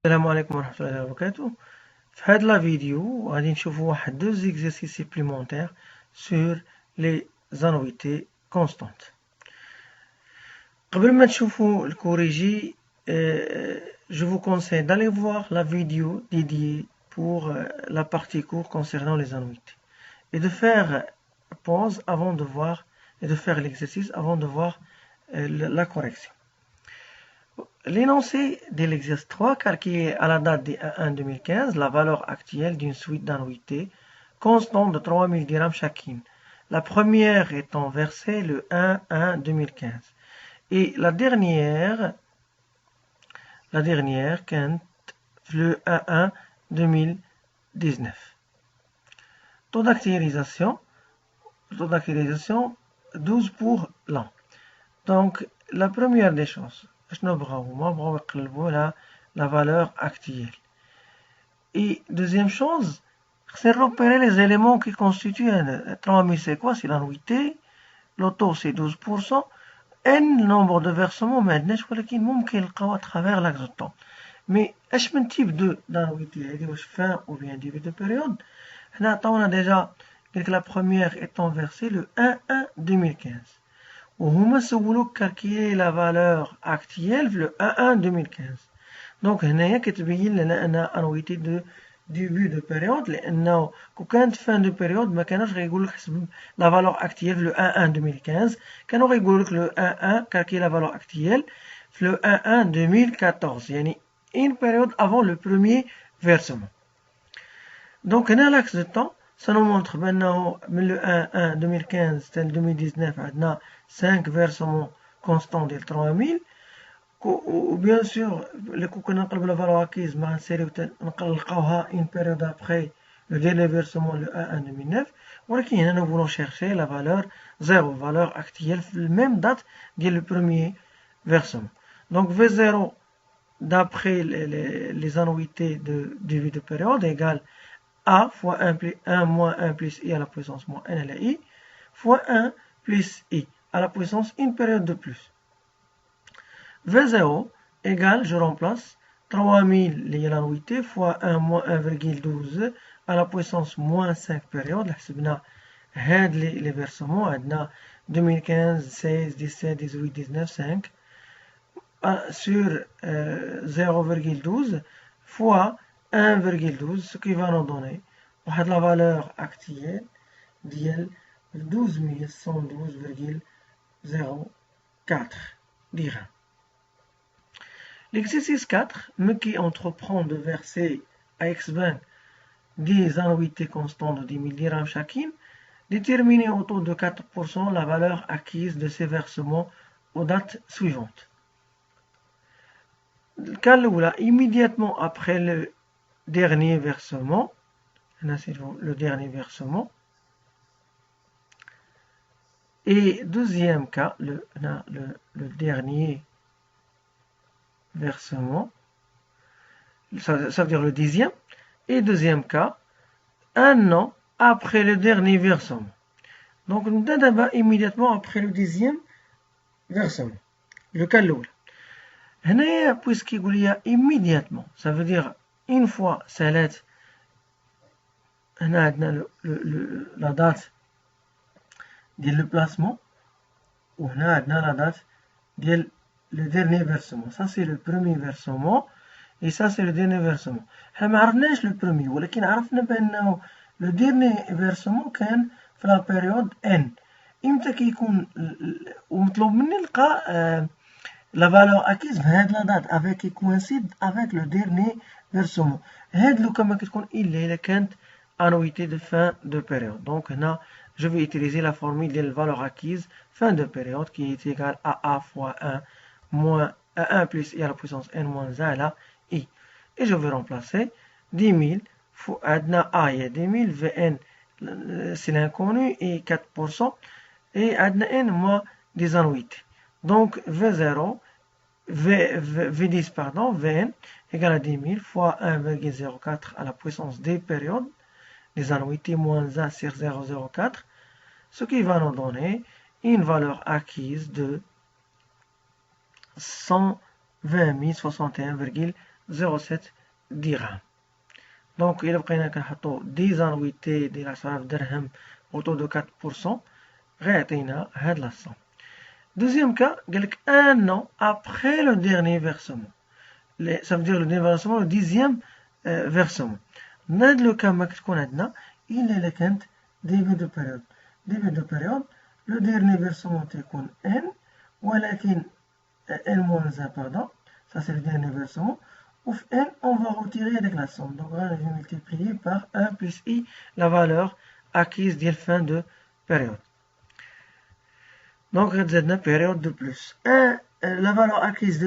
السلام عليكم ورحمة الله وبركاته. في هذه la vidéo غادي نشوفوا واحد deux exercices supplémentaires sur les annuités constantes. قبل ما تشوفوا الكوريجي je vous conseille d'aller voir la vidéo dédiée pour la partie cours concernant les annuités et de faire pause avant de voir et de faire l'exercice avant de voir la correction. L'énoncé de l'exercice 3 calculé à la date du 1-2015 la valeur actuelle d'une suite d'annuités constante de 3000 dirhams chacune. La première étant versée le 1-1-2015 et la dernière quand le 1-1-2019. Taux d'actualisation 12 pour l'an. Donc la première des choses, بغاو يقلبوا la valeur actuelle. Et deuxième chose, c'est repérer les éléments qui constituent 3000, c'est quoi? C'est l'annuité, l'auto c'est 12%, n nombre de versements ما عندناش ولكن ممكن نلقاو à travers l'axe de temps. Mais اش من type d'annuité هذه واش fin ou bien début de période؟ هنا عطاونا déjà que la première étant versée le 1-1-2015. وهما سولوك calculer la valeur actuelle في le 1-1-2015. Donc هنايا كتبين لنا ان annuité de début de période لانه كون كانت fin de période ما كانوش غيقول لك حسب la valeur actuelle في le 1-1-2015 كانوا غيقول لك le 1-1 calculer la valeur actuelle في le 1-1-2014 يعني une période avant le premier versement. Donc هنا l'axe de temps ça nous montre maintenant من le 1-1-2015 حتى 2019 عندنا 5 versements constants ديال 3000 و bien sûr اللي كنا نقلبوا la valeur acquise مع نسيريو نلقاوها une période après le dernier versement le 1-1-2009 ولكن هنا nous voulons chercher la valeur 0 valeur actuelle في la même date ديال le premier versement. Donc V0 d'après les annuités de début de période égale A fois 1 moins 1 plus I à la puissance moins n à la I fois 1 plus I à la puissance une période de plus. V0 égale, je remplace 3000 lié à l'annuité fois 1 moins 1,12 à la puissance moins 5 périodes. حسبنا هاد les versements عندنا 2015, 16, 17, 18, 19, 5 sur 0,12 fois 1,12 ce qui va nous donner la valeur actuelle ديال 12112,04 dirhams. L'exercice 4, qui entreprend de verser à X-Bank des annuités constantes de 10 000 dirhams chacune, déterminer au taux de 4% la valeur acquise de ces versements aux dates suivantes. Le cas là, immédiatement après le dernier versement, là c'est le dernier versement, et deuxième cas, le dernier versement, ça veut dire le dixième, et deuxième cas, un an après le dernier versement. Donc nous avons immédiatement après le dixième versement. Le cas là. Puisqu'il y a immédiatement, ça veut dire une fois salat, on a la date du placement, ou on a la date du dernier versement. Ça c'est le premier versement et ça c'est le dernier versement. On n'a pas le premier, mais on a le dernier versement كان في la période N. إمتى كيكون ومطلوب مني نلقى la valeur acquise في la date avec qui coïncide avec le dernier versement. هاد لو كما كتكون إلا كانت annuité de fin de période. Donc là, je vais utiliser la formule de la valeur acquise fin de période qui est égale à A fois 1 moins 1 plus I à la puissance n moins 1 à la I. Et je vais remplacer 10 000 fois A, il y a 10 000, Vn c'est l'inconnu et 4%, et n moins des annuités. Donc V0, V10 pardon, Vn égale à 10 000 fois 1,04 à la puissance des périodes, les annuités moins 1 sur 0,04, ce qui va nous donner une valeur acquise de 120 061,05 0,07 dirhams. Donc, il بقينا كنحطو 10 annuités ديال 10,000 درهم au taux de 4%. غيعطينا هاد la somme. Deuxième cas, un an après le dernier versement. Ça veut dire le dernier versement, le 10e versement. Dans le cas il est le début de période. Début de période, le dernier versement est N, ولكن N-1, pardon, ça c'est le dernier versement. Ou N, on va retirer avec la somme. Donc là, je vais multiplier par 1 plus I, la valeur acquise de fin de période. Donc, c'est une période de plus. Et la valeur acquise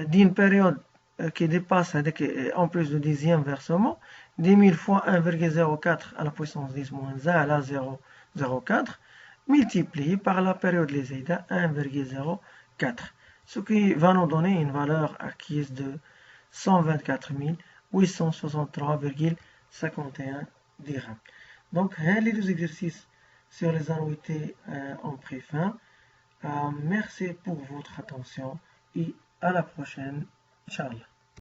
d'une période qui dépasse, en plus du 10e versement, 10 000 fois 1,04 à la puissance 10 moins 1 à la 0,04, multiplié par la période les 1,04. Ce qui va nous donner une valeur acquise de 124 863,51 dirhams. Donc, les deux exercices sur les annuités en pré-fin. Merci pour votre attention et à la prochaine, Inch'Allah.